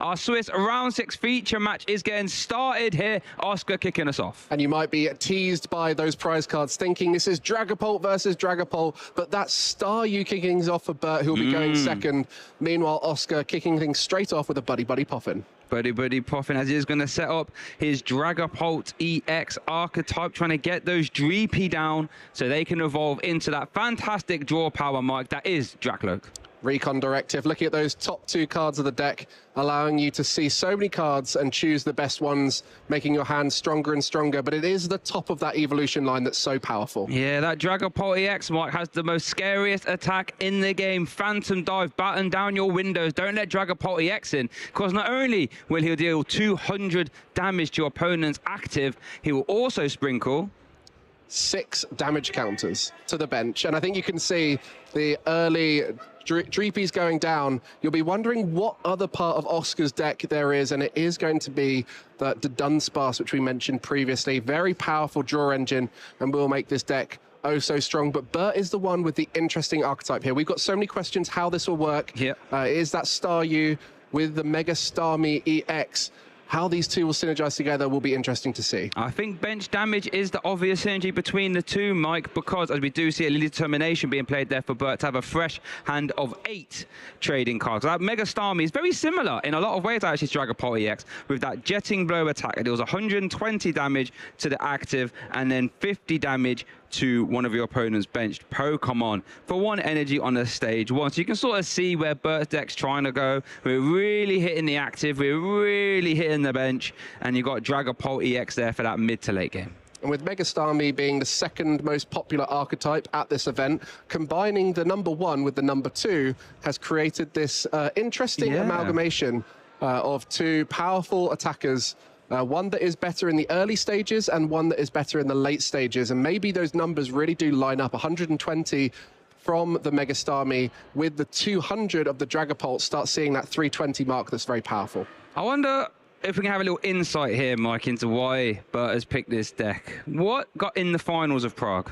Our Swiss round 6 feature match is getting started here. Oscar kicking us off. And you might be teased by those prize cards thinking this is Dragapult versus Dragapult, but that's Staryu kicking things off for Bert, who will be going second. Meanwhile, Oscar kicking things straight off with a Buddy Buddy Poffin. Buddy Poffin, as he's going to set up his Dragapult EX archetype, trying to get those Dreepy down so they can evolve into that fantastic draw power, Mike, that is Dracloak. Recon Directive, looking at those top 2 cards of the deck, allowing you to see so many cards and choose the best ones, making your hand stronger and stronger. But it is the top of that evolution line that's so powerful. Yeah, that Dragapult EX, Mike, has the most scariest attack in the game. Phantom Dive, batten down your windows. Don't let Dragapult EX in, because not only will he deal 200 damage to your opponent's active, he will also sprinkle 6 damage counters to the bench. And I think you can see the early Dreepies going down. You'll be wondering what other part of Oscar's deck there is, and it is going to be the Dunsparce, which we mentioned previously. Very powerful draw engine, and will make this deck oh so strong. But Bert is the one with the interesting archetype here. We've got so many questions how this will work. Is that Staryu with the Mega Starmie EX? How these two will synergize together will be interesting to see. I think bench damage is the obvious synergy between the two, Mike, because as we do see a Lily Determination being played there for Bert to have a fresh hand of 8 trading cards. That Mega Starmie is very similar in a lot of ways actually to Dragapult EX, with that Jetting Blow attack. It deals 120 damage to the active and then 50 damage to one of your opponent's benched Pokemon for 1 energy on the stage 1. So you can sort of see where Bert's deck's trying to go. We're really hitting the active, we're really hitting the bench, and you've got Dragapult EX there for that mid to late game. And with Mega Starmie being the 2nd most popular archetype at this event, combining the number 1 with the number 2 has created this interesting amalgamation of 2 powerful attackers. One that is better in the early stages and one that is better in the late stages. And maybe those numbers really do line up. 120 from the Mega Starmie with the 200 of the Dragapult. Start seeing that 320 mark that's very powerful. I wonder if we can have a little insight here, Mike, into why Bert has picked this deck. What got in the finals of Prague?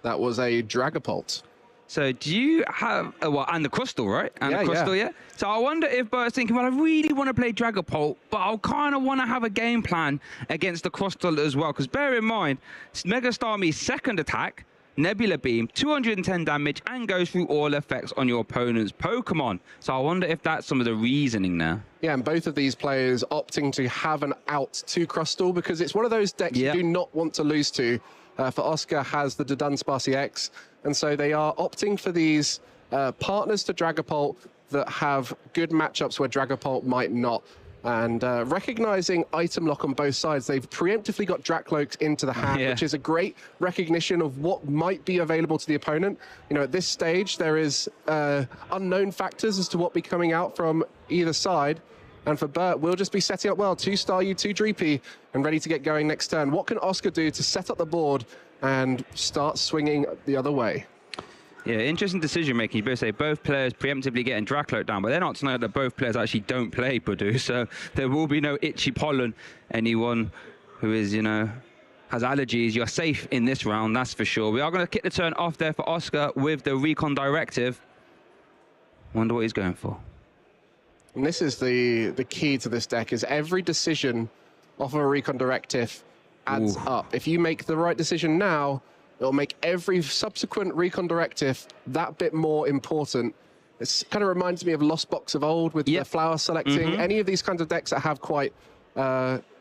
That was a Dragapult. So do you have, well, and the Crystal, right? And the Crystal, yeah. So I wonder if Bert's thinking, well, I really want to play Dragapult, but I'll kind of want to have a game plan against the Crystal as well. Because bear in mind, Mega Starmie's 2nd attack, Nebula Beam, 210 damage, and goes through all effects on your opponent's Pokemon. So I wonder if that's some of the reasoning there. Yeah, and both of these players opting to have an out to Crystal, because it's one of those decks you do not want to lose to. For Oscar has the Dunsparce EX, and so they are opting for these partners to Dragapult that have good matchups where Dragapult might not. And recognizing item lock on both sides, they've preemptively got Dracloaks into the hand, which is a great recognition of what might be available to the opponent. You know, at this stage, there is unknown factors as to what be coming out from either side. And for Bert, we'll just be setting up well, 2 Staryu, 2 Dreepy, and ready to get going next turn. What can Oscar do to set up the board and start swinging the other way? Yeah, interesting decision making. You both say both players preemptively getting Dracloak down, but they're not to know that both players actually don't play Budu, so there will be no itchy pollen. Anyone who is, you know, has allergies, you're safe in this round, that's for sure. We are going to kick the turn off there for Oscar with the Recon Directive. Wonder what he's going for. And this is the key to this deck, is every decision off of a Recon Directive adds up. If you make the right decision now, it'll make every subsequent Recon Directive that bit more important. It kind of reminds me of Lost Box of old with the flower selecting. Any of these kinds of decks that have quite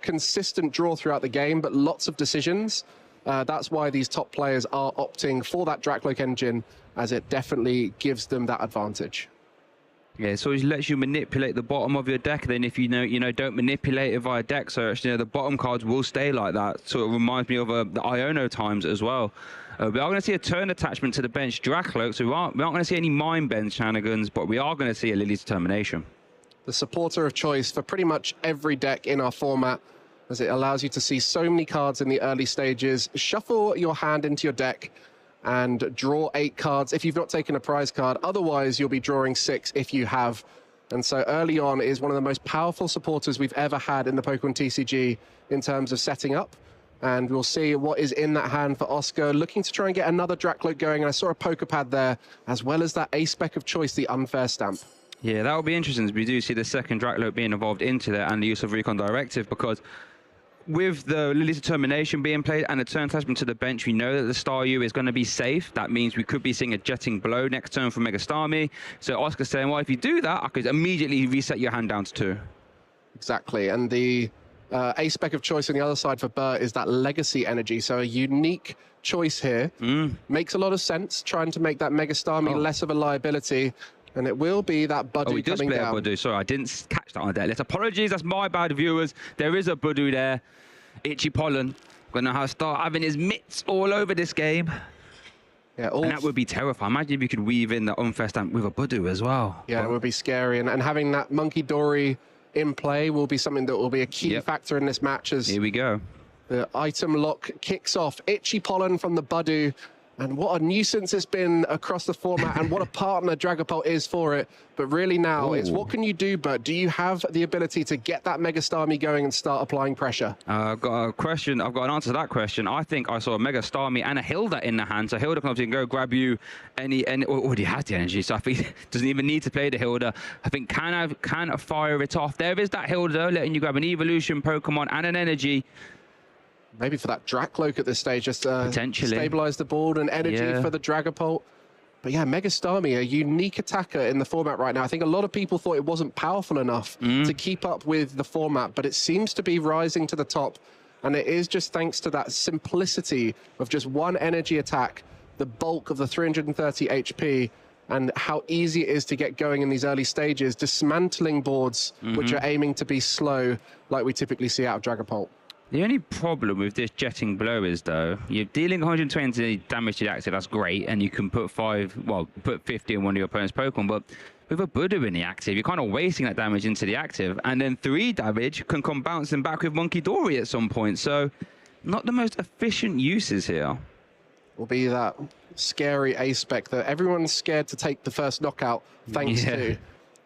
consistent draw throughout the game, but lots of decisions. That's why these top players are opting for that Dracloak engine, as it definitely gives them that advantage. Yeah, so it lets you manipulate the bottom of your deck. Then if you know, don't manipulate it via deck search, you know, the bottom cards will stay like that. So it reminds me of the Iono times as well. We are going to see a turn attachment to the bench Dracloak, so we aren't going to see any Mind Bend shenanigans, but we are going to see a Lily's Determination. The supporter of choice for pretty much every deck in our format, as it allows you to see so many cards in the early stages. Shuffle your hand into your deck and draw 8 cards if you've not taken a prize card. Otherwise, you'll be drawing 6 if you have. And so early on is one of the most powerful supporters we've ever had in the Pokemon TCG in terms of setting up. And we'll see what is in that hand for Oscar, looking to try and get another Dracloak going. And I saw a Poké Pad there, as well as that A-Spec of choice, the Unfair Stamp. Yeah, that will be interesting as we do see the second Drakloak being involved into there and the use of Recon Directive, because with the Lily's Determination being played and the turn attachment to the bench, we know that the Staryu is going to be safe. That means we could be seeing a Jetting Blow next turn from Mega Starmie. So Oscar's saying, well, if you do that, I could immediately reset your hand down to 2. Exactly, and the A-spec of choice on the other side for Bert is that Legacy Energy, so a unique choice here. Makes a lot of sense, trying to make that Mega Starmie less of a liability. And it will be that Budu coming down. Budu. Sorry, I didn't catch that on the deck list. Apologies, that's my bad, viewers. There is a Budu there. Itchy Pollen gonna have start having his mitts all over this game. Yeah, and that would be terrifying. Imagine if you could weave in the unfair stamp with a Budu as well. Yeah, it would be scary. And having that Monkey Dory in play will be something that will be a key factor in this match. As here we go. The item lock kicks off. Itchy Pollen from the Budu. And what a nuisance it's been across the format, and what a partner Dragapult is for it. But really now, it's what can you do, Bert? Do you have the ability to get that Mega Starmie going and start applying pressure? I've got a question. I've got an answer to that question. I think I saw a Mega Starmie and a Hilda in the hand. So Hilda can obviously go grab you already has the energy. So I think doesn't even need to play the Hilda. I think can fire it off. There is that Hilda letting you grab an evolution Pokemon and an energy. Maybe for that Drakloak at this stage, just potentially stabilize the board and energy for the Dragapult. But yeah, Mega Starmie, a unique attacker in the format right now. I think a lot of people thought it wasn't powerful enough to keep up with the format, but it seems to be rising to the top. And it is just thanks to that simplicity of just one energy attack, the bulk of the 330 HP, and how easy it is to get going in these early stages, dismantling boards which are aiming to be slow, like we typically see out of Dragapult. The only problem with this Jetting Blow is, though, you're dealing 120 damage to the active, that's great, and you can put 50 in one of your opponent's Pokemon, but with a Budu in the active, you're kind of wasting that damage into the active, and then 3 damage can come bouncing back with Monkey Dory at some point, so not the most efficient uses here. Will be that scary A-spec that everyone's scared to take the first knockout thanks to.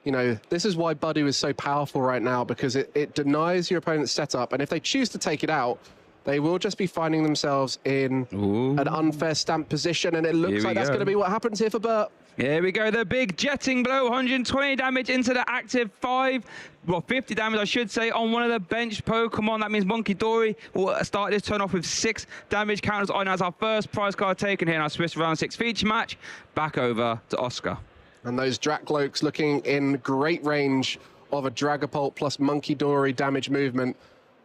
You know, this is why Budu is so powerful right now, because it denies your opponent's setup. And if they choose to take it out, they will just be finding themselves in an unfair stamp position. And it looks like that's going to be what happens here for Bert. Here we go, the big Jetting Blow, 120 damage into the active 50 damage, I should say, on one of the benched Pokemon. That means Monkey Dory will start this turn off with 6 damage counters on as our first prize card taken here in our Swiss Round 6 feature match. Back over to Oscar. And those Drakloaks looking in great range of a Dragapult plus Monkey Dory damage movement.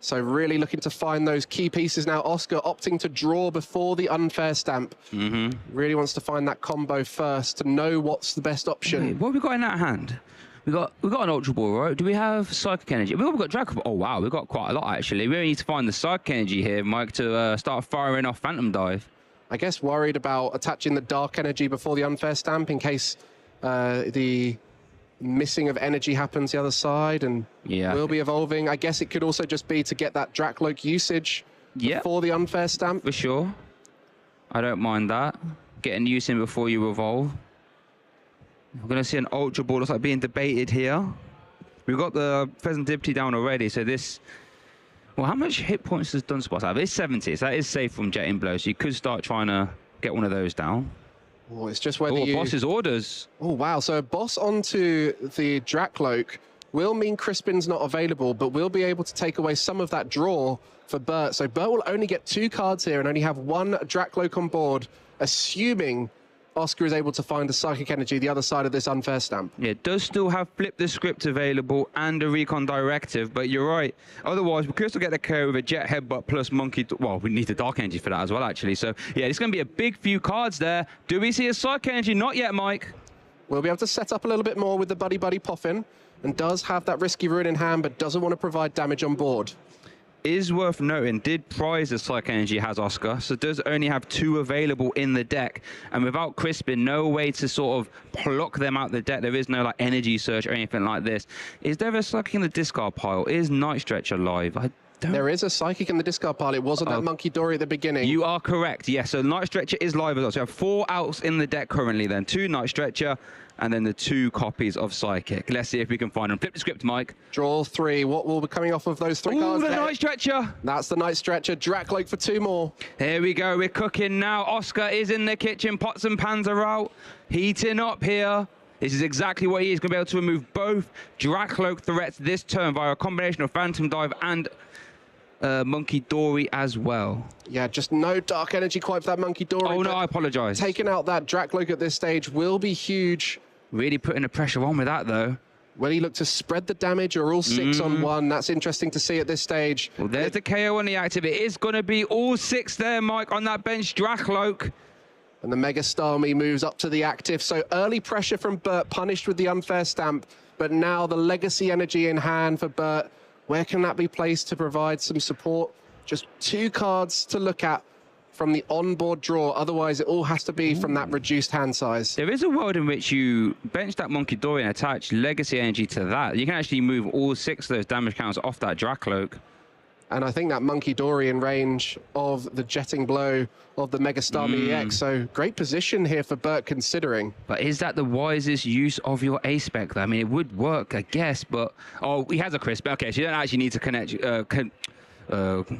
So really looking to find those key pieces now. Oscar opting to draw before the unfair stamp. Really wants to find that combo first to know what's the best option. Wait, what have we got in that hand? We got an Ultra Ball, right? Do we have Psychic Energy? We've got Dragapult. Oh, wow, we've got quite a lot, actually. We only need to find the Psychic Energy here, Mike, to start firing off Phantom Dive. I guess worried about attaching the Dark Energy before the unfair stamp in case the missing of energy happens the other side, and will be evolving. I guess it could also just be to get that Drakloak usage before the unfair stamp. For sure. I don't mind that. Getting use in before you evolve. We're going to see an Ultra Ball, looks like being debated here. We've got the Pheasant Dipty down already, so this... Well, how much hit points does Dunsparce have? It's 70, so that is safe from Jetting Blow, so you could start trying to get one of those down. Oh, it's just whether you... boss's orders. Oh, wow. So a boss onto the Drakloak will mean Crispin's not available, but we'll be able to take away some of that draw for Bert. So Bert will only get 2 cards here and only have 1 Drakloak on board, assuming Oscar is able to find a Psychic Energy the other side of this unfair stamp. Yeah, it does still have Flip the Script available and a Recon Directive, but you're right. Otherwise, we could still get the KO with a Jet Headbutt plus Monkey... Well, we need the Dark Energy for that as well, actually. So, yeah, it's going to be a big few cards there. Do we see a Psychic Energy? Not yet, Mike. We'll be able to set up a little bit more with the Buddy Buddy Poffin, and does have that Risky Rune in hand, but doesn't want to provide damage on board. Is worth noting, did prize the Psychic Energy has Oscar, so does only have 2 available in the deck, and without Crispin, no way to sort of pluck them out the deck. There is no like energy search or anything like this. Is there a Psychic in the discard pile? Is Night Stretcher live? There is a Psychic in the discard pile. It wasn't that Monkey Dory at the beginning. You are correct, yes. So Night Stretcher is live as well. So you have 4 outs in the deck currently then. 2 Night Stretcher, and then the 2 copies of Psychic. Let's see if we can find them. Flip the script, Mike. Draw 3. What will be coming off of those 3 cards? The Night Stretcher. That's the Night Stretcher. Drakloak for 2 more. Here we go. We're cooking now. Oscar is in the kitchen. Pots and pans are out. Heating up here. This is exactly what he is going to be able to remove both Drakloak threats this turn via a combination of Phantom Dive and Monkey Dory as well. Yeah, just no Dark Energy quite for that Monkey Dory. Oh, no, I apologize. Taking out that Drakloak at this stage will be huge. Really putting the pressure on with that, though. Will he look to spread the damage or all 6 on 1? That's interesting to see at this stage. Well, there's the KO on the active. It is going to be all 6 there, Mike, on that bench. Drakloak. And the Mega Starmie moves up to the active. So early pressure from BERT, punished with the unfair stamp. But now the legacy energy in hand for BERT. Where can that be placed to provide some support? Just 2 cards to look at from the onboard draw. Otherwise, it all has to be from that reduced hand size. There is a world in which you bench that Monkey Dory and attach legacy energy to that. You can actually move all 6 of those damage counters off that Drakloak. And I think that Monkey Dory in range of the jetting blow of the Mega Starmie EX. So great position here for BERT considering. But is that the wisest use of your A-Spec, though? I mean, it would work, I guess, but... Oh, he has a crisp. Okay, so you don't actually need to connect...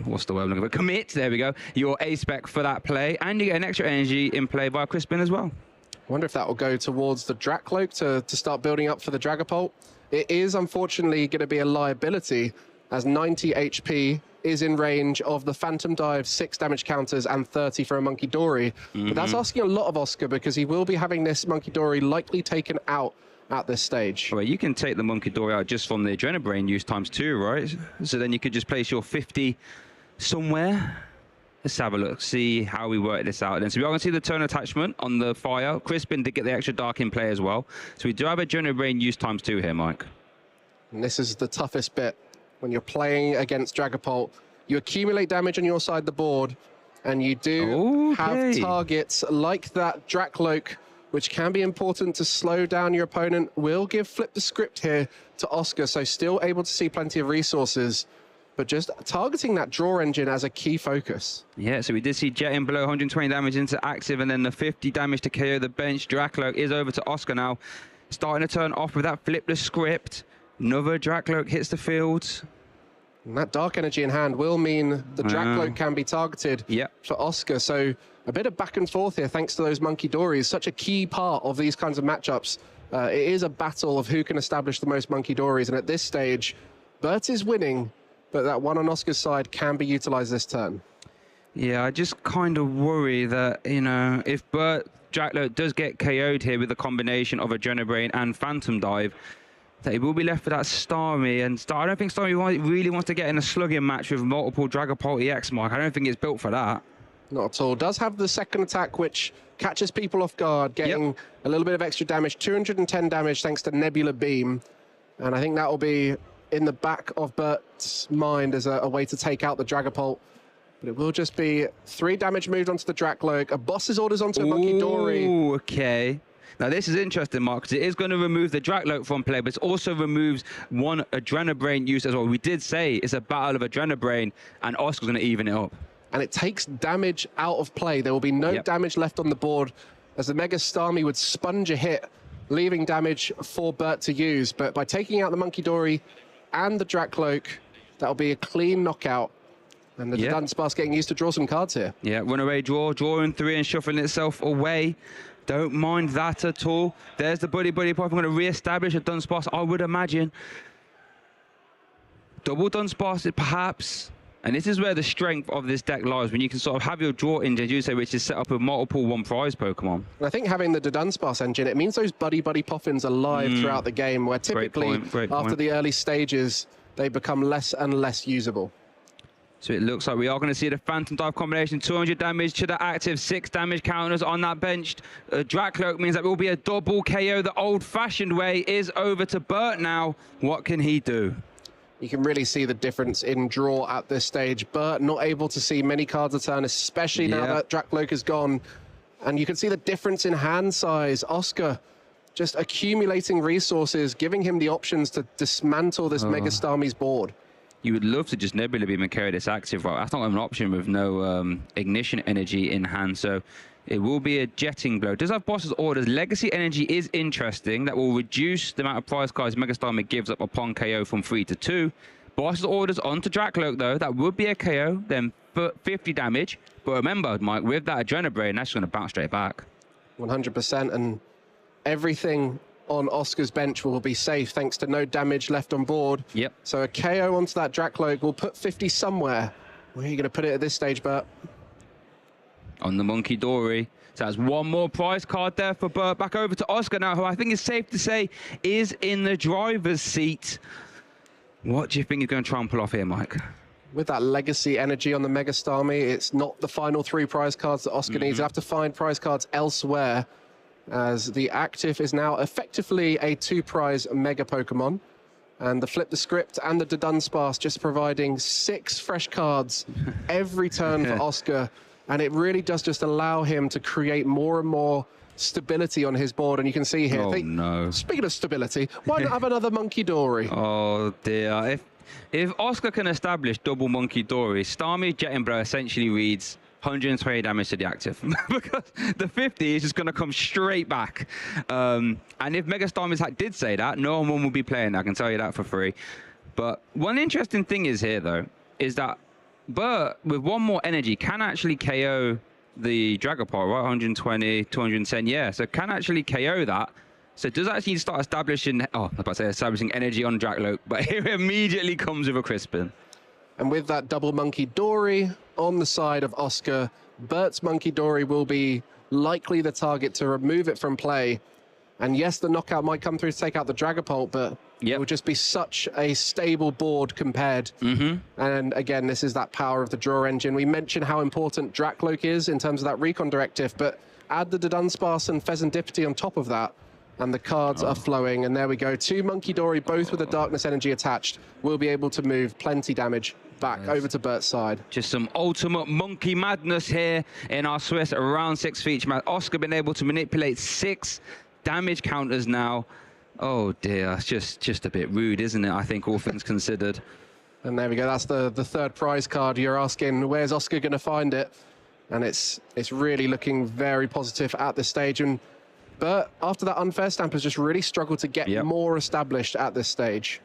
what's the word I'm looking for? Commit, there we go, your A-Spec for that play. And you get an extra energy in play via Crispin as well. I wonder if that will go towards the Drakloak to start building up for the Dragapult. It is, unfortunately, going to be a liability, as 90 HP is in range of the Phantom Dive, 6 damage counters, and 30 for a Monkey Dory. But that's asking a lot of Oscar, because he will be having this Monkey Dory likely taken out at this stage. Well, you can take the Monkey Dory out just from the Adrenabrain use ×2, right? So then you could just place your 50 somewhere. Let's have a look, see how we work this out. Then, so we are going to see the turn attachment on the fire. Crispin did get the extra dark in play as well. So we do have Adrenabrain use ×2 here, Mike. And this is the toughest bit. When you're playing against Dragapult, you accumulate damage on your side of the board, and you do have targets like that Drakloak, which can be important to slow down your opponent. Will give flip the script here to Oscar, so still able to see plenty of resources, but just targeting that draw engine as a key focus. Yeah, so we did see jetting below 120 damage into active, and then the 50 damage to KO the bench. Drakloak is over to Oscar now, starting to turn off with that flip the script. Another Drakloak hits the field. And that dark energy in hand will mean the Drakloak can be targeted for Oscar. So a bit of back and forth here, thanks to those Monkey Dories. Such a key part of these kinds of matchups. It is a battle of who can establish the most Monkey Dories. And at this stage, BERT is winning, but that one on Oscar's side can be utilized this turn. Yeah, I just kind of worry that, you know, if BERT Drakloak does get KO'd here with a combination of Adrenabrain and Phantom Dive, that he will be left with that Starmie. And I don't think Starmie really wants to get in a slugging match with multiple Dragapult EX, Mike. I don't think it's built for that. Not at all. Does have the second attack, which catches people off guard, getting a little bit of extra damage. 210 damage thanks to Nebula Beam. And I think that will be in the back of BERT's mind as a way to take out the Dragapult. But it will just be 3 damage moved onto the Drakloak. A boss's orders onto a Monkey Dory. Ooh, okay. Now, this is interesting, Mark, because it is going to remove the Drakloak from play, but it also removes one Adrenabrain use as well. We did say it's a battle of Adrenabrain, and Oscar's going to even it up. And it takes damage out of play. There will be no damage left on the board, as the Mega Starmie would sponge a hit, leaving damage for BERT to use. But by taking out the Monkey Dory and the Drakloak, that'll be a clean knockout. And the Dunsparce getting used to draw some cards here. Yeah, runaway draw, drawing 3 and shuffling itself away. Don't mind that at all. There's the Buddy Pop. I'm going to re-establish a Dunsparce, I would imagine. Double Dunsparce, perhaps. And this is where the strength of this deck lies, when you can sort of have your draw engine, as you say, which is set up with multiple one-prize Pokemon. And I think having the Dunsparce engine, it means those Buddy Poffins are live throughout the game, where typically after the early stages, they become less and less usable. So it looks like we are going to see the Phantom Dive combination, 200 damage to the active, 6 damage counters on that bench. Drakloak means that will be a double KO. The old-fashioned way is over to BERT now. What can he do? You can really see the difference in draw at this stage. BERT not able to see many cards a turn, especially now that Drakloak is gone. And you can see the difference in hand size. Oscar just accumulating resources, giving him the options to dismantle this Mega Starmie's board. You would love to just Nebula Beam and carry this active, right? That's not an option with no ignition energy in hand, so it will be a jetting blow. Does have boss's orders. Legacy energy is interesting. That will reduce the amount of prize cards Mega Starmie gives up upon KO from 3 to 2. Boss's orders onto Drakloak, though. That would be a KO, then 50 damage. But remember, Mike, with that Adrenabrain, that's going to bounce straight back. 100%, and everything on Oscar's bench will be safe thanks to no damage left on board. Yep. So a KO onto that Drakloak will put 50 somewhere. Where are you going to put it at this stage, Bert? On the Monkey Dory. So that's one more prize card there for Bert. Back over to Oscar now, who I think is safe to say is in the driver's seat. What do you think he's going to try and pull off here, Mike? With that legacy energy on the Mega Starmie, it's not the final 3 prize cards that Oscar needs. He'll have to find prize cards elsewhere, as the active is now effectively a 2-prize Mega Pokemon. And the Flip the Script and the Dudunsparce just providing 6 fresh cards every turn for Oscar. And it really does just allow him to create more and more stability on his board. And you can see here, no. Speaking of stability, why not have another Monkey Dory? Oh dear. If Oscar can establish double Monkey Dory, Starmie Jetting Blow essentially reads 120 damage to the active because the 50 is just going to come straight back. And if Mega Starmie's Hack did say that, no one will be playing. I can tell you that for free. But one interesting thing is here, though, is that Bert, with one more energy, can actually KO the Dragapult, right? 120, 210, yeah. So can actually KO that. So it does actually start establishing, I was about to say establishing energy on Drakloak, but here it immediately comes with a Crispin. And with that double Monkey Dory on the side of Oscar, Bert's Monkey Dory will be likely the target to remove it from play. And yes, the knockout might come through to take out the Dragapult, but it will just be such a stable board compared. And again, this is that power of the draw engine. We mentioned how important Drakloak is in terms of that recon directive, but add the Dudunsparce and Pheasantipity on top of that, and the cards are flowing. And there we go. 2 Monkey Dory, both with a Darkness Energy attached, will be able to move plenty damage back over to Bert's side. Just some ultimate monkey madness here in our Swiss round 6 feature. Oscar been able to manipulate 6 damage counters now. Oh dear, it's just a bit rude, isn't it? I think, all things considered. And there we go. That's the 3rd prize card. You're asking, where's Oscar going to find it? And it's really looking very positive at this stage. And Bert, after that unfair stamp, has just really struggled to get more established at this stage.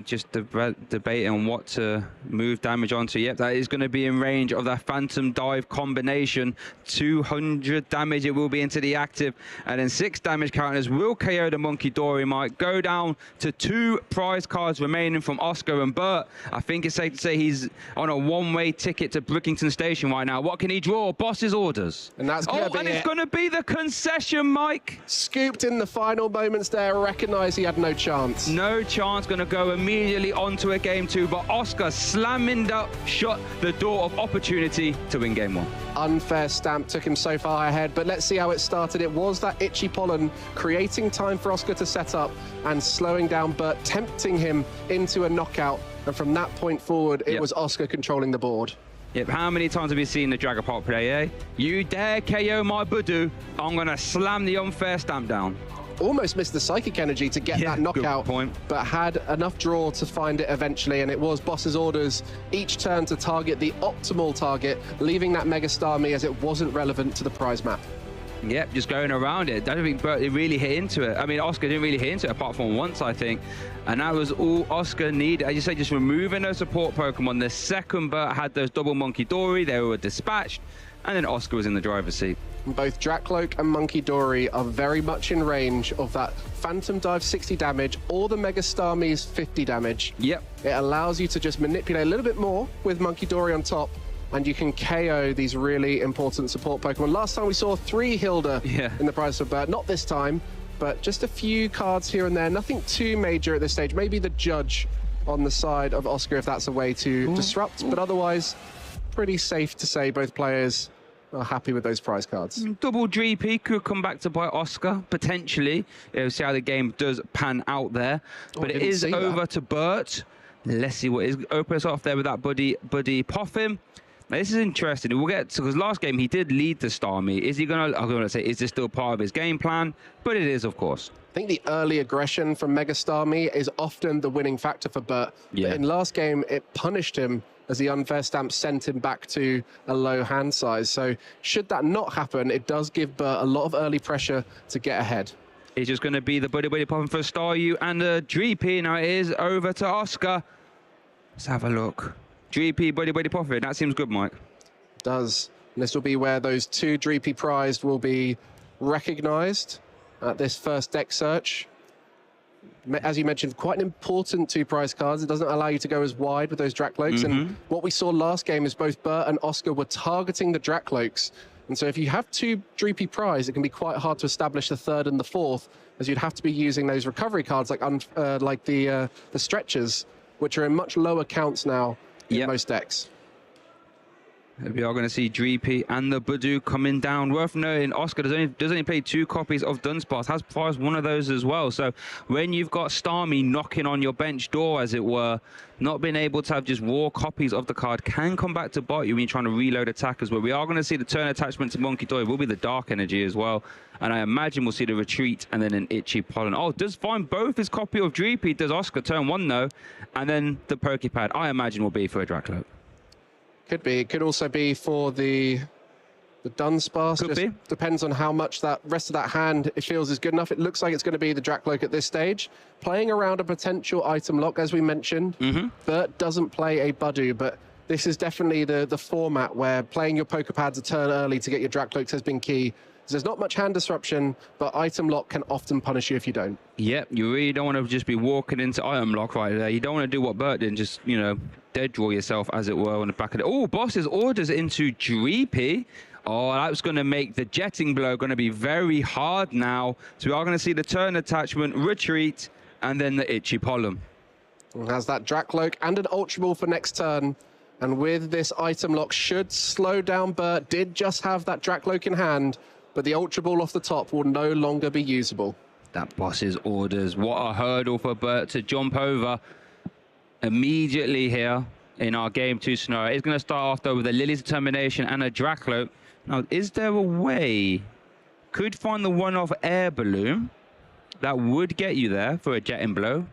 Just debating on what to move damage onto. Yep, that is going to be in range of that Phantom Dive combination. 200 damage it will be into the active, and then 6 damage counters will KO the Monkey Dory. Might go down to 2 prize cards remaining from Oscar and Bert. I think it's safe to say he's on a one-way ticket to Brookington Station right now. What can he draw? Boss's orders. And that's going to be and it's going to be the concession, Mike. Scooped in the final moments there. Recognise he had no chance. No chance. Going to go immediately onto a game 2, but Oscar slamming up shut the door of opportunity to win game 1. Unfair stamp took him so far ahead, but let's see how it started. It was that Itchy Pollen creating time for Oscar to set up and slowing down Bert, tempting him into a knockout, and from that point forward it was Oscar controlling the board. Yep, how many times have you seen the Dragapult play, eh? You dare KO my Budu, I'm gonna slam the unfair stamp down. Almost missed the Psychic Energy to get that knockout, but had enough draw to find it eventually, and it was Boss's orders each turn to target the optimal target, leaving that Mega Starmie as it wasn't relevant to the prize map. Yep, just going around it. I don't think Bert really hit into it. I mean, Oscar didn't really hit into it apart from once, I think. And that was all Oscar needed. As you say, just removing those support Pokemon. The second Bert had those double Monkey Dory, they were dispatched, and then Oscar was in the driver's seat. Both Drakloak and Monkey Dory are very much in range of that Phantom Dive 60 damage or the Mega Starmie's 50 damage. Yep. It allows you to just manipulate a little bit more with Monkey Dory on top, and you can KO these really important support Pokemon. Last time we saw 3 Hilda in the prize for Bert. Not this time, but just a few cards here and there. Nothing too major at this stage. Maybe the Judge on the side of Oscar if that's a way to disrupt, but otherwise pretty safe to say both players are happy with those prize cards. Double GP could come back to bite Oscar, potentially. We'll see how the game does pan out there. But it is over to Bert. Let's see what is. Open us off there with that Buddy Poffin. Now, this is interesting. We'll get to, because last game he did lead the Starmie. Is he going to, I'm going to say, is this still part of his game plan? But it is, of course. I think the early aggression from Mega Starmie is often the winning factor for Bert. Yeah. But in last game, it punished him as the unfair stamp sent him back to a low hand size. So should that not happen, it does give Bert a lot of early pressure to get ahead. It's just going to be the Buddy Poffin for Staryu and the GP. Now it is over to Oscar. Let's have a look. GP Buddy Poffin. That seems good, Mike. It does. And this will be where those 2 GP prized will be recognised. at this first deck search. As you mentioned, quite an important 2 prize cards. It doesn't allow you to go as wide with those Drakloaks. And what we saw last game is both Bert and Oscar were targeting the Drakloaks. And so if you have 2 Dreepy prize, it can be quite hard to establish the 3rd and the 4th, as you'd have to be using those recovery cards like the stretchers, which are in much lower counts now in most decks. We are going to see Dreepy and the Budu coming down. Worth noting, Oscar does only play 2 copies of Dunsparce, has prized one of those as well. So when you've got Starmie knocking on your bench door, as it were, not being able to have just raw copies of the card can come back to bite you when you're trying to reload attackers. But we are going to see the turn attachment to Monkey Toy will be the Dark Energy as well. And I imagine we'll see the Retreat and then an Itchy Pollen. Oh, does find both his copy of Dreepy. Does Oscar turn 1 though? And then the Poképad, I imagine, will be for a Drakloak. Could be. It could also be for the Dunsparce. Could be. Depends on how much that rest of that hand it feels is good enough. It looks like it's going to be the Drakloak at this stage. Playing around a potential item lock, as we mentioned. Bert doesn't play a Budu, but this is definitely the format where playing your Pokepads a turn early to get your Drakloaks has been key. There's not much hand disruption, but item lock can often punish you if you don't. Yep, you really don't want to just be walking into item lock right there. You don't want to do what Bert did and just, you know, dead draw yourself, as it were, on the back of it. Oh, Boss's orders into Dreepy. Oh, that's going to make the jetting blow going to be very hard now. So we are going to see the turn attachment, Retreat, and then the Itchy Pollen. Has that Drakloak and an Ultra Ball for next turn. And with this item lock, should slow down Bert. Did just have that Drakloak in hand, but the Ultra Ball off the top will no longer be usable. That Boss's orders. What a hurdle for Bert to jump over immediately here in our Game 2 scenario. It's going to start off, though, with a Lily's Determination and a Drakloak. Now, is there a way? Could find the one-off Air Balloon. That would get you there for a Jetting Blow.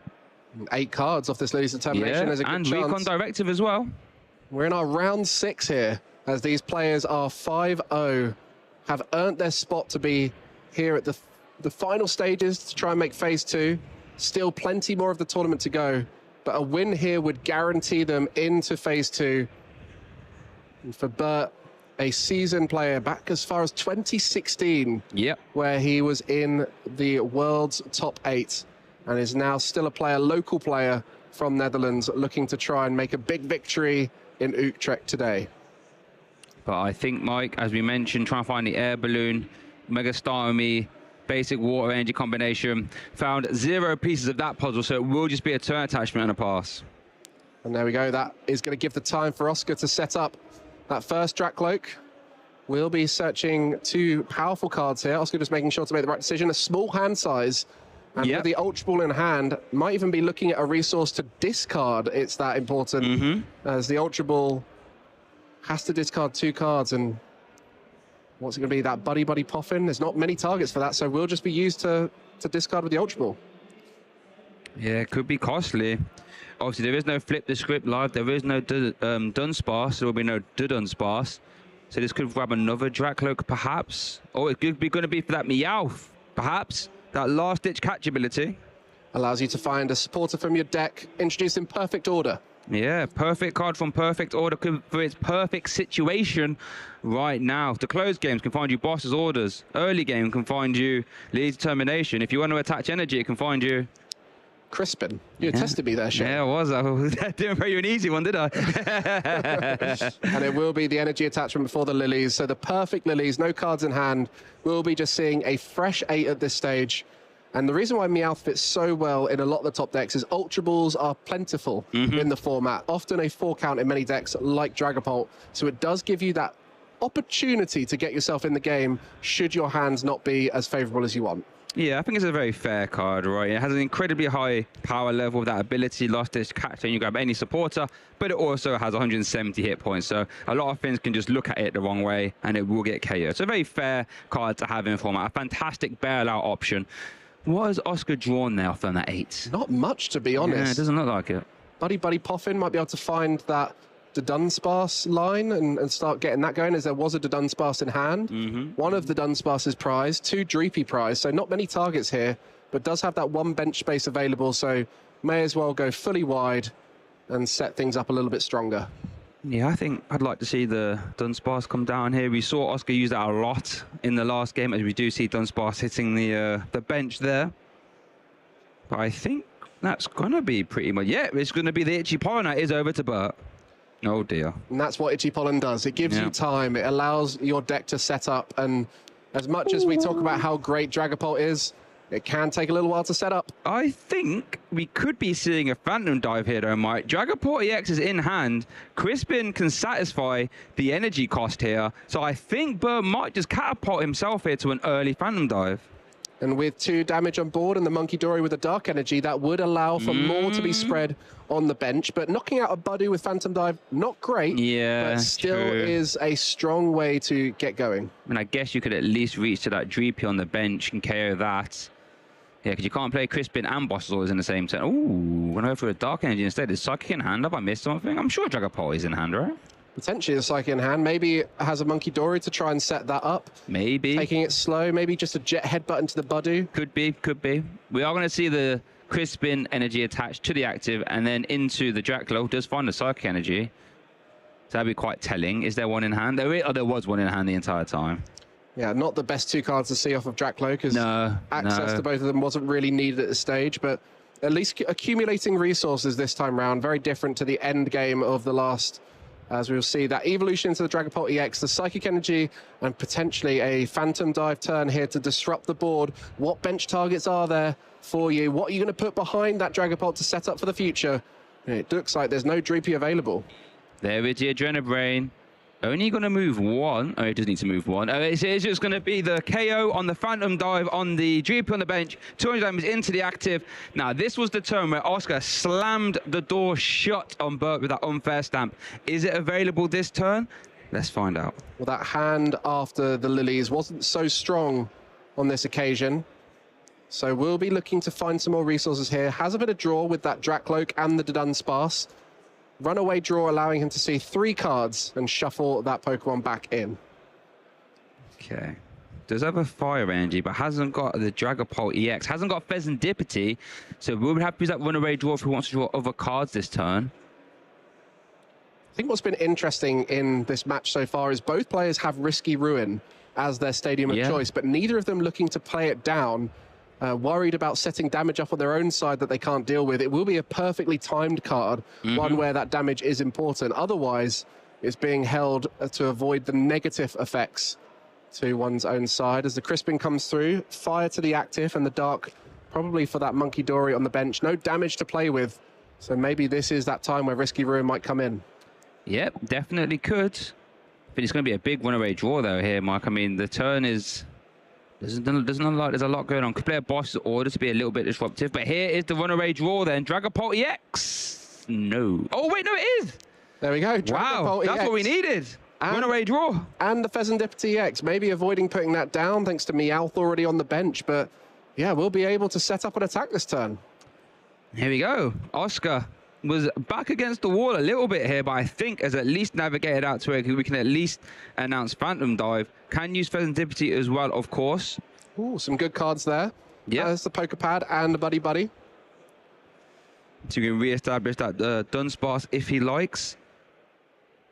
8 cards off this Lily's Determination. There's a good chance. Recon Directive as well. We're in our round 6 here, as these players are 5-0. Have earned their spot to be here at the final stages to try and make phase 2. Still plenty more of the tournament to go, but a win here would guarantee them into phase 2. And for Bert, a seasoned player back as far as 2016, where he was in the world's top 8, and is now still a player, local player from Netherlands, looking to try and make a big victory in Utrecht today. But I think, Mike, as we mentioned, trying to find the Air Balloon, Mega Starmie, basic water energy combination, found 0 pieces of that puzzle, so it will just be a turn attachment and a pass. And there we go. That is going to give the time for Oscar to set up that first Drakloak. We'll be searching 2 powerful cards here. Oscar just making sure to make the right decision. A small hand size. And with the Ultra Ball in hand, might even be looking at a resource to discard. It's that important, as the Ultra Ball has to discard 2 cards. And what's it going to be? That Buddy Poffin? There's not many targets for that, so we'll just be used to discard with the Ultra Ball. Yeah, it could be costly. Obviously, there is no Flip the Script live. There is no Dunsparce. There will be no Dunsparce. So this could grab another Drakloak, perhaps. Or it could be going to be for that Meowth, perhaps. That last-ditch catch ability. Allows you to find a supporter from your deck, introduced in perfect order. Yeah, perfect card from perfect order for its perfect situation right now. To close games can find you Boss's Orders. Early game can find you Lily's Determination. If you want to attach energy, it can find you Crispin. You tested me there, Shane. Yeah, I was. I didn't throw you an easy one, did I? And it will be the energy attachment before the Lilies. So the perfect Lilies, no cards in hand. We'll be just seeing a fresh 8 at this stage. And the reason why Meowth fits so well in a lot of the top decks is Ultra Balls are plentiful in the format. Often a 4 count in many decks like Dragapult. So it does give you that opportunity to get yourself in the game should your hands not be as favorable as you want. Yeah, I think it's a very fair card, right? It has an incredibly high power level, that ability, last ditch catch, and you grab any supporter, but it also has 170 hit points. So a lot of things can just look at it the wrong way and it will get KO. It's a very fair card to have in format. A fantastic bailout option. What has Oscar drawn there off on that 8? Not much, to be honest. Yeah, it doesn't look like it. Buddy Poffin might be able to find that the Dunsparce line and start getting that going, as there was a Dunsparce in hand. One of the Dunsparce's prize, 2 Dreepy prize, so not many targets here, but does have that 1 bench space available, so may as well go fully wide and set things up a little bit stronger. Yeah, I think I'd like to see the Dunsparce come down here. We saw Oscar use that a lot in the last game, as we do see Dunsparce hitting the bench there. But I think that's going to be pretty much... Yeah, it's going to be the Itchy Pollen that is over to BERT. Oh, dear. And that's what Itchy Pollen does. It gives you time. It allows your deck to set up. And as much as we talk about how great Dragapult is, it can take a little while to set up. I think we could be seeing a Phantom Dive here, though, Mike. Dragapult EX is in hand. Crispin can satisfy the energy cost here. So I think BERT might just catapult himself here to an early Phantom Dive. And with 2 damage on board and the Monkey Dory with a Dark Energy, that would allow for more to be spread on the bench. But knocking out a Budu with Phantom Dive, not great. Yeah, but still is a strong way to get going. And I guess you could at least reach to that Dreepy on the bench and KO that. Yeah, because you can't play Crispin and Bossasaurus in the same turn. Ooh, gonna go for a Dark Energy instead. Is Psychic in hand? Have I missed something? I'm sure Dragapult is in hand, right? Potentially a Psychic in hand. Maybe it has a Monkey Dory to try and set that up. Maybe. Taking it slow. Maybe just a Jet Headbutt into the Budu. Could be, could be. We are going to see the Crispin energy attached to the active and then into the Draclo. Does find the Psychic energy. So that'd be quite telling. Is there one in hand? There was one in hand the entire time. Yeah, not the best 2 cards to see off of Draclo because access to both of them wasn't really needed at this stage, but at least accumulating resources this time round, very different to the end game of the last, as we'll see, that evolution into the Dragapult EX, the Psychic Energy, and potentially a Phantom Dive turn here to disrupt the board. What bench targets are there for you? What are you going to put behind that Dragapult to set up for the future? It looks like there's no Dreepy available. There is the Adrenabrain. Only going to move 1. Oh, it does need to move 1. It's just going to be the KO on the Phantom Dive on the Dreepy on the bench. 200 damage into the active. Now, this was the turn where Oscar slammed the door shut on BERT with that unfair stamp. Is it available this turn? Let's find out. Well, that hand after the Lilies wasn't so strong on this occasion. So we'll be looking to find some more resources here. Has a bit of draw with that Dracloak and the Dunsparce. Runaway draw allowing him to see 3 cards and shuffle that Pokemon back in. Okay. Does have a Fire Energy, but hasn't got the Dragapult EX. Hasn't got Pheasantipity. So we'll have to use that runaway draw if he wants to draw other cards this turn. I think what's been interesting in this match so far is both players have Risky Ruin as their stadium of choice, but neither of them looking to play it down. Worried about setting damage up on their own side that they can't deal with. It will be a perfectly timed card, one where that damage is important. Otherwise, it's being held to avoid the negative effects to one's own side. As the Crispin comes through, fire to the active and the dark, probably for that Monkey Dory on the bench. No damage to play with, so maybe this is that time where Risky Ruin might come in. Yep, definitely could. But it's going to be a big runaway draw, though, here, Mike. I mean, the turn is... Doesn't look like there's a lot going on. Could play a boss order to be a little bit disruptive. But here is the runaway draw then. Dragapult EX. No. Oh, wait, no, it is. There we go. Wow, that's what we needed. Runaway draw. And the Pheasantipity EX. Maybe avoiding putting that down thanks to Meowth already on the bench. But yeah, we'll be able to set up an attack this turn. Here we go. Oscar was back against the wall a little bit here, but I think has at least navigated out to where we can at least announce Phantom Dive. Can use Pheasantipity as well, of course. Ooh, some good cards there. Yeah. There's the Poképad and the Buddy Buddy. So you can re-establish that Dunsparce if he likes.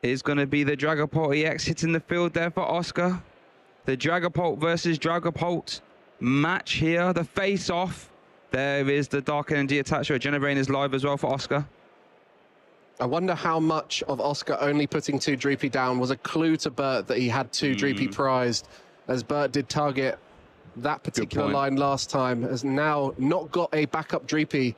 Is going to be the Dragapult EX hitting the field there for Oscar. The Dragapult versus Dragapult match here. The face-off. There is the Dark Energy attached. Regenerating is live as well for Oscar. I wonder how much of Oscar only putting 2 Dreepy down was a clue to BERT that he had 2 Dreepy prized, as BERT did target that particular line last time, has now not got a backup Dreepy.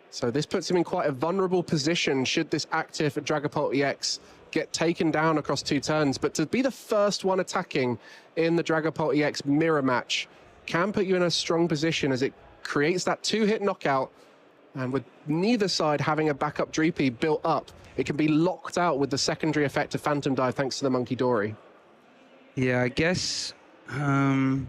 So this puts him in quite a vulnerable position should this active Dragapult EX get taken down across 2 turns. But to be the first one attacking in the Dragapult EX mirror match can put you in a strong position as it creates that 2-hit knockout. And with neither side having a backup Dreepy built up, it can be locked out with the secondary effect of Phantom Dive thanks to the Monkey Dory. Yeah, I guess BERT's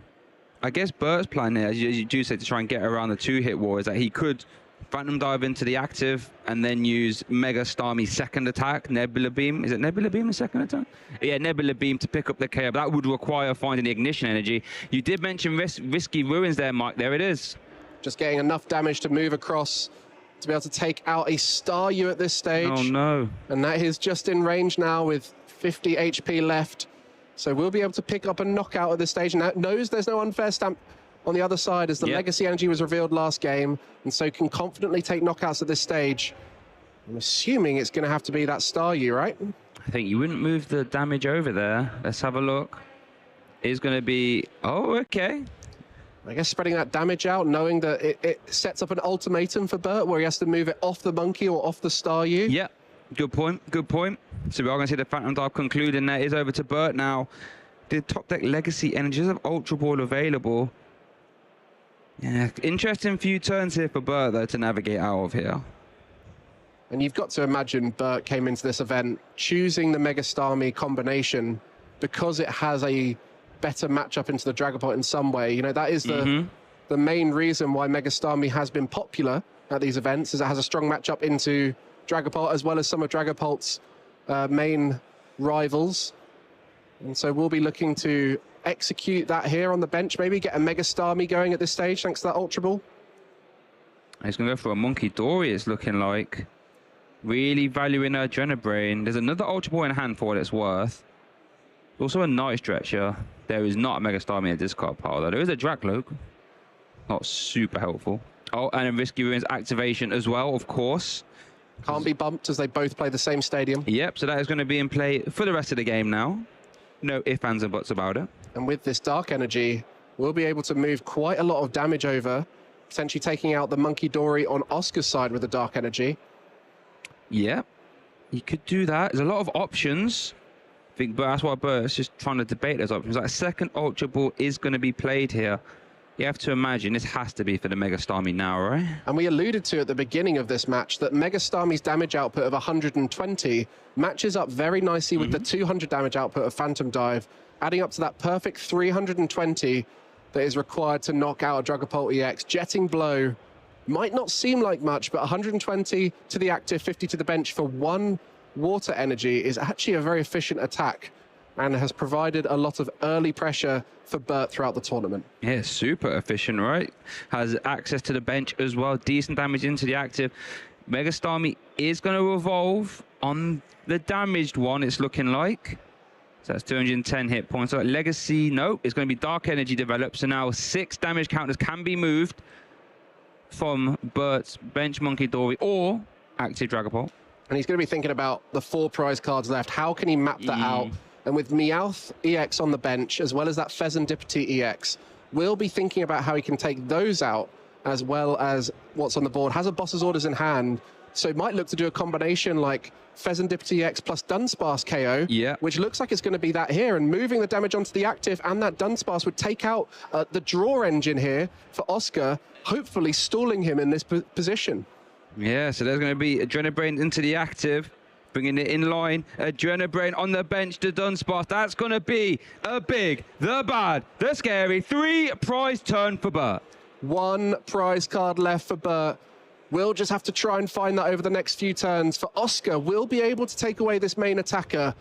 plan here, as you do say, to try and get around the 2-hit war, is that he could Phantom Dive into the active and then use Mega Starmie's second attack, Nebula Beam. Is it Nebula Beam the second attack? Yeah, Nebula Beam to pick up the KO. That would require finding the ignition energy. You did mention Risky Ruins there, Mike. There it is. Just getting enough damage to move across to be able to take out a Star U at this stage. Oh, no. And that is just in range now with 50 HP left. So we'll be able to pick up a knockout at this stage. And that knows there's no unfair stamp on the other side as the Legacy Energy was revealed last game. And so can confidently take knockouts at this stage. I'm assuming it's going to have to be that Star U, right? I think you wouldn't move the damage over there. Let's have a look. It's going to be... Oh, okay. I guess spreading that damage out, knowing that it sets up an ultimatum for BERT where he has to move it off the Monkey or off the Star U. Yeah, good point, good point. So we are going to see the Phantom Dive concluding. That is over to BERT now. The top deck Legacy Energies have Ultra Ball available. Yeah, interesting few turns here for BERT, though, to navigate out of here. And you've got to imagine BERT came into this event choosing the Mega Starmie combination because it has a better matchup into the Dragapult in some way. You know, that is the main reason why Mega Starmie has been popular at these events, is it has a strong matchup into Dragapult as well as some of Dragapult's main rivals. And so we'll be looking to execute that here on the bench, maybe get a Mega Starmie going at this stage thanks to that Ultra Ball. He's going to go for a Monkey Dory, it's looking like. Really valuing her Adrenabrain. There's another Ultra Ball in hand for what it's worth. Also a Night Stretcher. There is not a Mega Starmie in the discard pile, though. There is a Dracloak. Not super helpful. Oh, and a Risky Ruins activation as well, of course. Can't be bumped as they both play the same stadium. Yep, so that is going to be in play for the rest of the game now. No ifs, ands, and buts about it. And with this Dark Energy, we'll be able to move quite a lot of damage over, potentially taking out the Monkey Dory on Oscar's side with the Dark Energy. Yeah, you could do that. There's a lot of options. I think that's why BERT's just trying to debate those options. Like a second Ultra Ball is going to be played here. You have to imagine this has to be for the Mega Starmie now, right? And we alluded to at the beginning of this match that Mega Starmie's damage output of 120 matches up very nicely with the 200 damage output of Phantom Dive, adding up to that perfect 320 that is required to knock out a Dragapult EX. Jetting Blow might not seem like much, but 120 to the active, 50 to the bench for one Water Energy is actually a very efficient attack and has provided a lot of early pressure for BERT throughout the tournament. Yeah, super efficient, right? Has access to the bench as well. Decent damage into the active. Mega Starmie is going to evolve on the damaged one, it's looking like. So that's 210 hit points. So Legacy, no, it's going to be Dark Energy developed. So now 6 damage counters can be moved from BERT's bench Monkey Dory or active Dragapult. And he's going to be thinking about the 4 prize cards left. How can he map that out? And with Meowth EX on the bench, as well as that Pheasantipity EX, we'll be thinking about how he can take those out, as well as what's on the board. Has a Boss's Orders in hand, so might look to do a combination like Pheasantipity EX plus Dunsparce KO, which looks like it's going to be that here. And moving the damage onto the active, and that Dunsparce would take out the draw engine here for Oscar, hopefully stalling him in this position. Yeah, so there's going to be Adrenabrain into the active, bringing it in line. Adrenabrain on the bench to Dunsparce. That's going to be a big, the bad, the scary 3 prize turn for BERT. 1 prize card left for BERT. We'll just have to try and find that over the next few turns. For Oscar, we'll be able to take away this main attacker,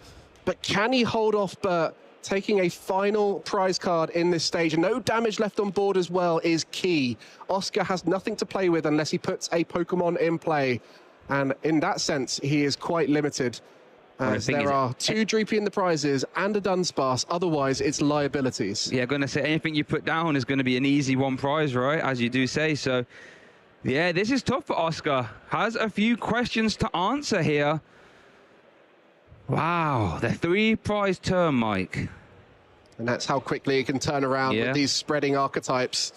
but can he hold off BERT taking a final prize card in this stage? And no damage left on board as well is key. Oscar has nothing to play with unless he puts a Pokemon in play. And in that sense, he is quite limited. As there are 2 Dreepy in the prizes and a Dunsparce. Otherwise, it's liabilities. Yeah, going to say anything you put down is going to be an easy 1 prize, right? As you do say. So, yeah, this is tough for Oscar. Has a few questions to answer here. Wow, the 3 prize turn, Mike. And that's how quickly it can turn around with these spreading archetypes.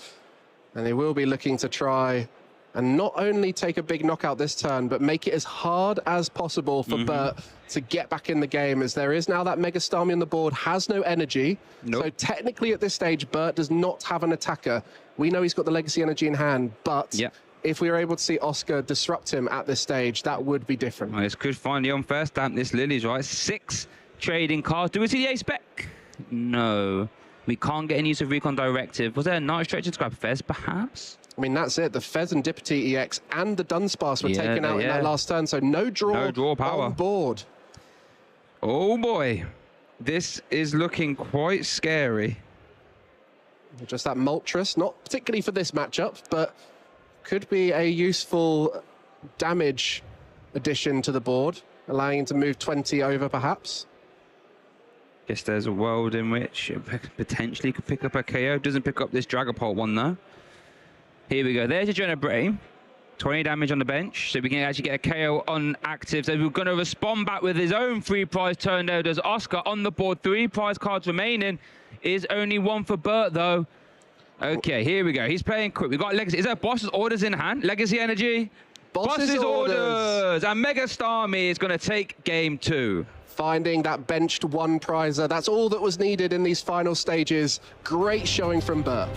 And they will be looking to try and not only take a big knockout this turn, but make it as hard as possible for BERT to get back in the game, as there is now that Mega Starmie on the board, has no energy. So technically at this stage, BERT does not have an attacker. We know he's got the Legacy Energy in hand, but if we were able to see Oscar disrupt him at this stage, that would be different. Well, this could find the unfair stamp, this Lily's, right? 6 trading cards. Do we see the A-Spec? No. We can't get any use of Recon Directive. Was there a Night Stretcher to grab Fez, perhaps? I mean, that's it. The Pheasantipity EX and the Dunsparce were taken out in that last turn, so no draw power on board. Oh, boy. This is looking quite scary. Just that Moltres, not particularly for this matchup, but could be a useful damage addition to the board, allowing him to move 20 over perhaps. Guess there's a world in which it potentially could pick up a KO. Doesn't pick up this Dragapult one though. Here we go. There's Adrenabrain. 20 damage on the bench, so we can actually get a KO on active. So we're going to respond back with his own free prize turn there. There's Oscar on the board. 3 prize cards remaining. Is only 1 for Bert though. Okay, here we go. He's playing quick. We've got Legacy. Is that Boss's orders in hand? Legacy Energy. Boss's orders. And Mega Starmie is going to take game 2. Finding that benched 1 prizer. That's all that was needed in these final stages. Great showing from Bert.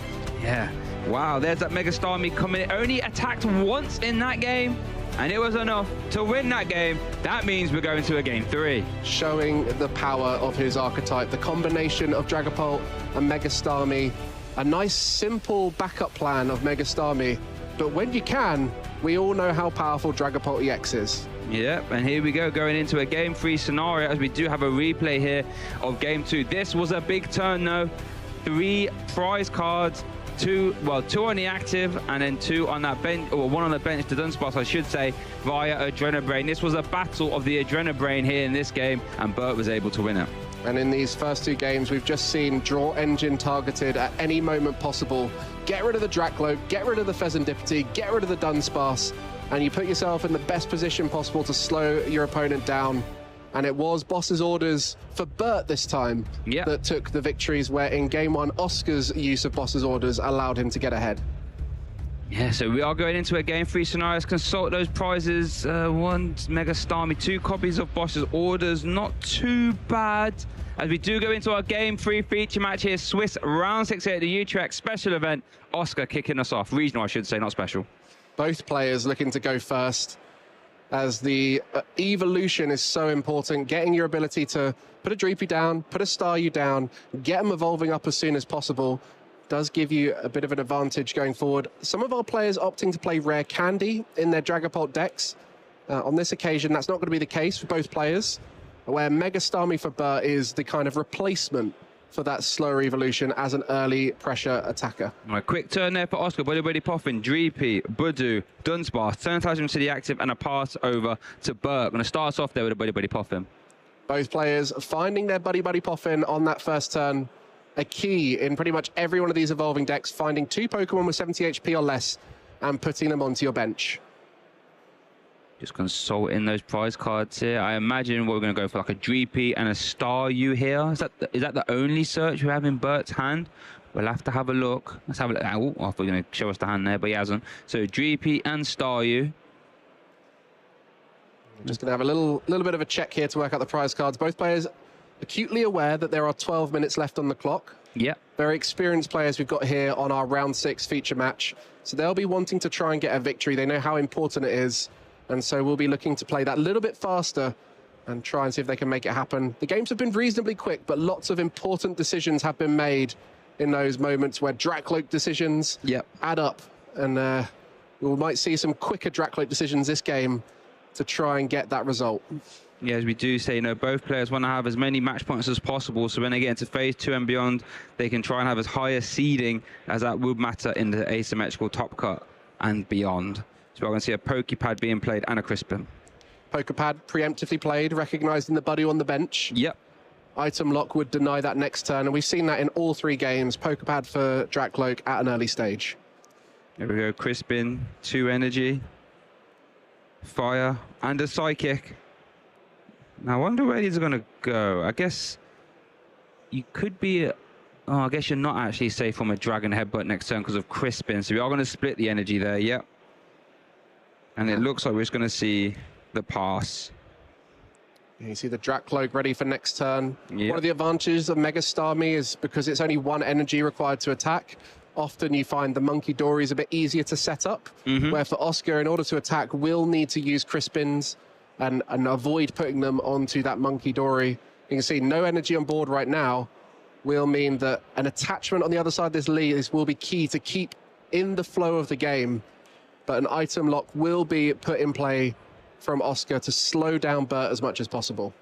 Yeah. Wow, there's that Mega Starmie coming in. Only attacked once in that game, and it was enough to win that game. That means we're going to a game 3. Showing the power of his archetype. The combination of Dragapult and Mega Starmie. A nice, simple backup plan of Mega Starmie. But when you can, we all know how powerful Dragapult EX is. Yep, and here we go, going into a game 3 scenario, as we do have a replay here of game 2. This was a big turn though. 3 prize cards, 2 on the active, and then 2 on that bench, or 1 on the bench to Dunsparce, I should say, via Adrenabrain. This was a battle of the Adrenabrain here in this game, and Bert was able to win it. And in these first 2 games, we've just seen Draw Engine targeted at any moment possible. Get rid of the Dracloak, get rid of the Pheasantipity, get rid of the Dunsparce, and you put yourself in the best position possible to slow your opponent down. And it was Boss's orders for Bert this time that took the victories, where in game 1, Oscar's use of Boss's orders allowed him to get ahead. Yeah, so we are going into a game 3 scenario. Let's consult those prizes. 1 Mega Starmie, 2 copies of Boss's orders. Not too bad. As we do go into our game 3 feature match here, Swiss round 6 here at the Utrecht special event. Oscar kicking us off. Regional, I should say, not special. Both players looking to go first, as the evolution is so important. Getting your ability to put a Dreepy down, put a Staryu down, get them evolving up as soon as possible does give you a bit of an advantage going forward. Some of our players opting to play Rare Candy in their Dragapult decks. On this occasion, that's not going to be the case for both players, where Mega Starmie for Bert is the kind of replacement for that slower evolution as an early pressure attacker. All right, quick turn there for Oscar. Buddy Poffin, Dreepy, Budu, Dunsparce, turn attachment to the active, and a pass over to Bert. Going to start us off there with a Buddy Poffin. Both players finding their Buddy Poffin on that first turn. A key in pretty much every one of these evolving decks, finding 2 Pokemon with 70 HP or less and putting them onto your bench. Just consulting those prize cards here. I imagine we're going to go for like a Dreepy and a Staryu here. Is that the only search we have in Bert's hand? We'll have to have a look. Let's have a look. Oh, I thought he was going to show us the hand there, but he hasn't. So Dreepy and Staryu. Just going to have a little bit of a check here to work out the prize cards. Both players acutely aware that there are 12 minutes left on the clock. Yep. Very experienced players we've got here on our round 6 feature match. So they'll be wanting to try and get a victory. They know how important it is. And so we'll be looking to play that a little bit faster and try and see if they can make it happen. The games have been reasonably quick, but lots of important decisions have been made in those moments where Dracloak decisions add up. And we might see some quicker Dracloak decisions this game to try and get that result. Yeah, as we do say, both players want to have as many match points as possible. So when they get into phase 2 and beyond, they can try and have as high a seeding as that would matter in the asymmetrical top cut and beyond. So we're going to see a Poképad being played and a Crispin. Poképad preemptively played, recognizing the Buddy on the bench. Yep. Item lock would deny that next turn, and we've seen that in all 3 games. Poképad for Dracloak at an early stage. There we go, Crispin, 2 energy, fire, and a Psychic. Now, I wonder where these are going to go. I guess you could be... Oh, I guess you're not actually safe from a Dragon Headbutt next turn because of Crispin. So we are going to split the energy there, yep. And it looks like we're just going to see the pass. You see the Dracloak ready for next turn. Yep. One of the advantages of Mega Starmie is because it's only 1 energy required to attack. Often you find the Monkey Dory is a bit easier to set up, where for Oscar, in order to attack, will need to use Crispins and avoid putting them onto that Monkey Dory. You can see no energy on board right now will mean that an attachment on the other side of this lead will be key to keep in the flow of the game. But an item lock will be put in play from Oscar to slow down Bert as much as possible.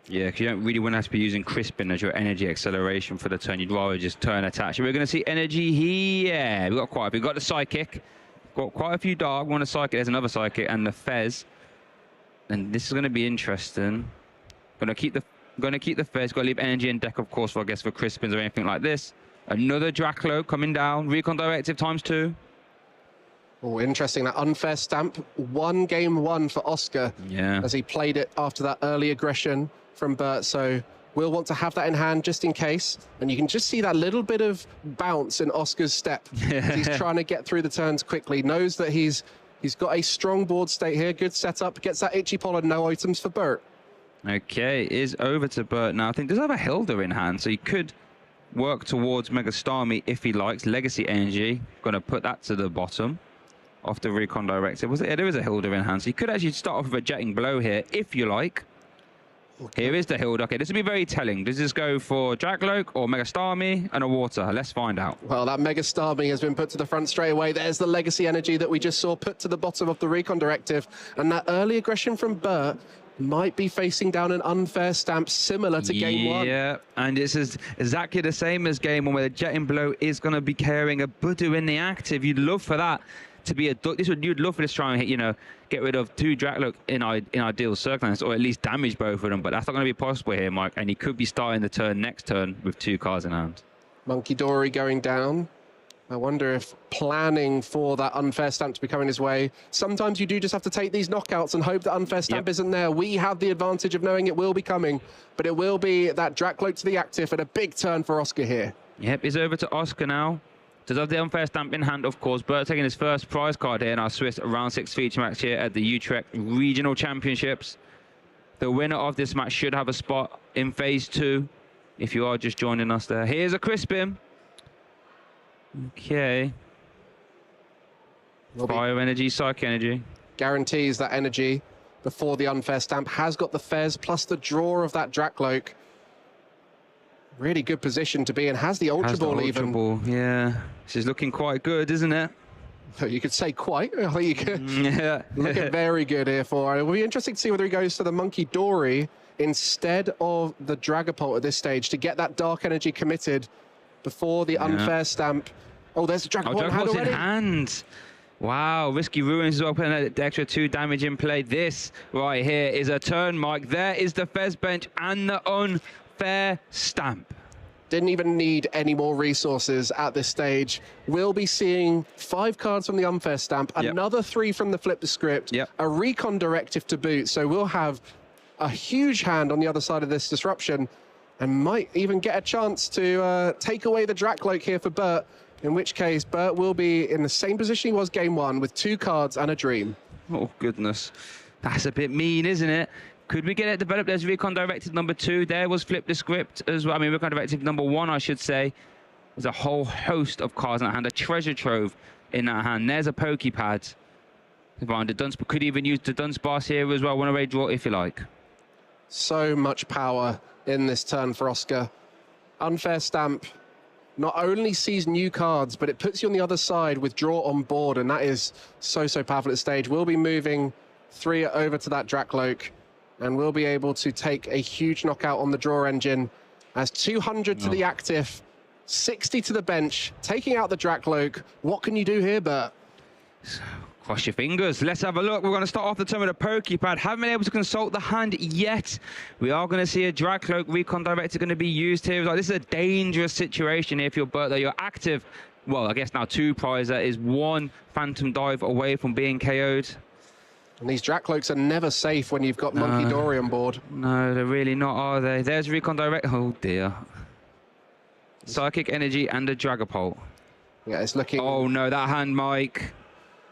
Yeah, because you don't really want to have to be using Crispin as your energy acceleration for the turn. You'd rather just turn attach. We're going to see energy here. We've got quite a bit. We've got the Psychic. got quite a few dark. One a psychic, there's another psychic, and the Fez. And this is going to be interesting. Going to keep the Fez. Got to leave energy in deck, of course, for I guess for Crispins or anything like this. Another Draclo coming down. Recon Directive ×2. Oh, interesting. That unfair stamp. Game one for Oscar. Yeah. As he played it after that early aggression from Bert. So we'll want to have that in hand just in case. And you can just see that little bit of bounce in Oscar's step. As he's trying to get through the turns quickly. Knows that he's got a strong board state here. Good setup. Gets that Itchy Pollen. No items for Bert. Okay, is over to Bert now. I think does have a Hilda in hand, so he could work towards Mega Starmie if he likes. Legacy Energy. Going to put that to the bottom of the Recon Directive. Was it? Yeah, there is a Hilda in hand, so you could actually start off with a Jetting Blow here if you like. Okay. Here is the Hilda. Okay, this will be very telling. Does this go for Jackalope or Mega Starmie and a Water? Let's find out. Well, that Mega Starmie has been put to the front straight away. There's the Legacy Energy that we just saw put to the bottom of the Recon Directive. And that early aggression from Bert might be facing down an unfair stamp similar to game one. Yeah, and it's exactly the same as game one, where the Jetting Blow is going to be carrying a Budu in the active. You'd love for that to be you'd love for this try and hit, you know, get rid of 2 Dracloak in ideal circumstances, or at least damage both of them, but that's not going to be possible here, Mike, and he could be starting the next turn with 2 cards in hand. Monkey Dory going down. I wonder if planning for that unfair stamp to be coming his way. Sometimes you do just have to take these knockouts and hope that unfair stamp isn't there. We have the advantage of knowing it will be coming, but it will be that Dracloak to the active and a big turn for Oscar here. Yep, it's over to Oscar now. Does have the unfair stamp in hand, of course. Bert taking his first prize card here in our Swiss round 6 feature match here at the Utrecht Regional Championships. The winner of this match should have a spot in phase 2 if you are just joining us there. Here's a Crispin. Okay. Fire Energy, Psychic Energy. Guarantees that energy before the unfair stamp. Has got the Fez plus the draw of that Dracloak. Really good position to be in. Has the Ultra Ball even. Ball, yeah. This is looking quite good, isn't it? You could say quite. I think you could. Looking very good here for it. It will be interesting to see whether he goes to the Monkey Dory instead of the Dragapult at this stage to get that Dark Energy committed before the unfair stamp. Oh, there's the Dragapult in hand already. In hand. Wow, Risky Ruins as well, putting the extra 2 damage in play. This right here is a turn, Mike. There is the Fez bench and the unfair stamp. Didn't even need any more resources at this stage. We'll be seeing 5 cards from the unfair stamp, another 3 from the Flip the Script, a Recon Directive to boot. So we'll have a huge hand on the other side of this disruption and might even get a chance to take away the Dracloak here for Bert, in which case Bert will be in the same position he was game 1 with 2 cards and a dream. Oh, goodness. That's a bit mean, isn't it? Could we get it developed? There's Recon Directive number 2. There was Flip the Script as well. I mean, Recon Directive number 1, I should say. There's a whole host of cards in that hand, a treasure trove in that hand. There's a Poképad. Could even use the Dunsparce here as well. One-away draw if you like. So much power in this turn for Oscar. Unfair stamp not only sees new cards, but it puts you on the other side with draw on board, and that is so powerful at this stage. We'll be moving 3 over to that Dracloak, and we'll be able to take a huge knockout on the draw engine as 200 to the active, 60 to the bench, taking out the Dracloak. What can you do here, Bert? Cross your fingers. Let's have a look. We're going to start off the turn with a Poképad. Haven't been able to consult the hand yet. We are going to see a Dracloak Recon Director going to be used here. Like, this is a dangerous situation here if you're Bert, though. You're active. Well, I guess now 2 prizer is 1 Phantom Dive away from being KO'd. And these Dracloaks are never safe when you've got Monkey Dory on board. No, they're really not, are they? There's Recon Direct. Oh, dear. Psychic Energy and a Dragapult. Yeah, it's looking... Oh, no, that hand, Mike.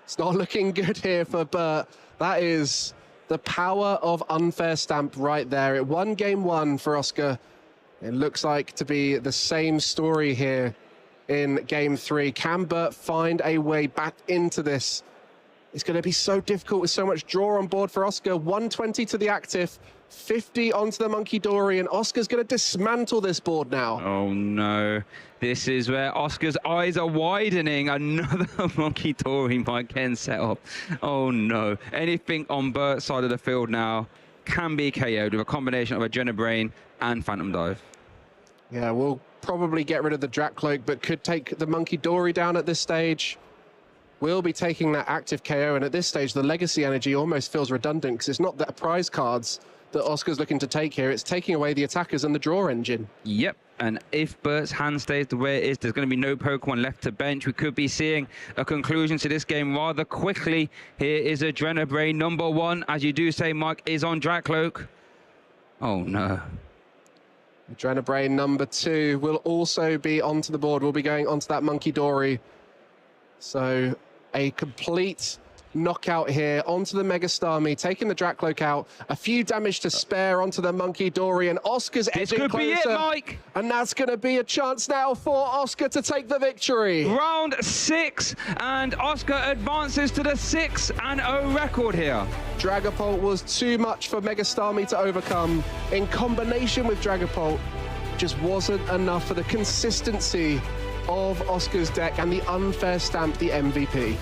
It's not looking good here for Bert. That is the power of unfair stamp right there. It won game 1 for Oscar. It looks like to be the same story here in game 3. Can Bert find a way back into this? It's going to be so difficult with so much draw on board for Oscar. 120 to the active, 50 onto the Monkey Dory, and Oscar's going to dismantle this board now. Oh, no. This is where Oscar's eyes are widening. Another Monkey Dory might get set up. Oh, no. Anything on Bert's side of the field now can be KO'd with a combination of Adrenabrain and Phantom Dive. Yeah, we'll probably get rid of the Dracloak, but could take the Monkey Dory down at this stage. will be taking that active KO, and at this stage, the legacy energy almost feels redundant because it's not the prize cards that Oscar's looking to take here, it's taking away the attackers and the draw engine. Yep, and if Bert's hand stays the way it is, there's going to be no Pokemon left to bench. We could be seeing a conclusion to this game rather quickly. Here is Adrenabrain number 1, as you do say, Mike, is on Dracloak. Oh no. Adrenabrain number 2 will also be onto the board. We'll be going onto that Monkey Dory. So a complete knockout here onto the Mega Starmie, taking the Dracloak out. A few damage to spare onto the Monkey Dory, and Oscar's edging closer. This could be it, Mike. And that's going to be a chance now for Oscar to take the victory. Round 6, and Oscar advances to the 6-0 record here. Dragapult was too much for Mega Starmie to overcome. In combination with Dragapult, just wasn't enough for the consistency of Oscar's deck and the unfair stamp, the MVP.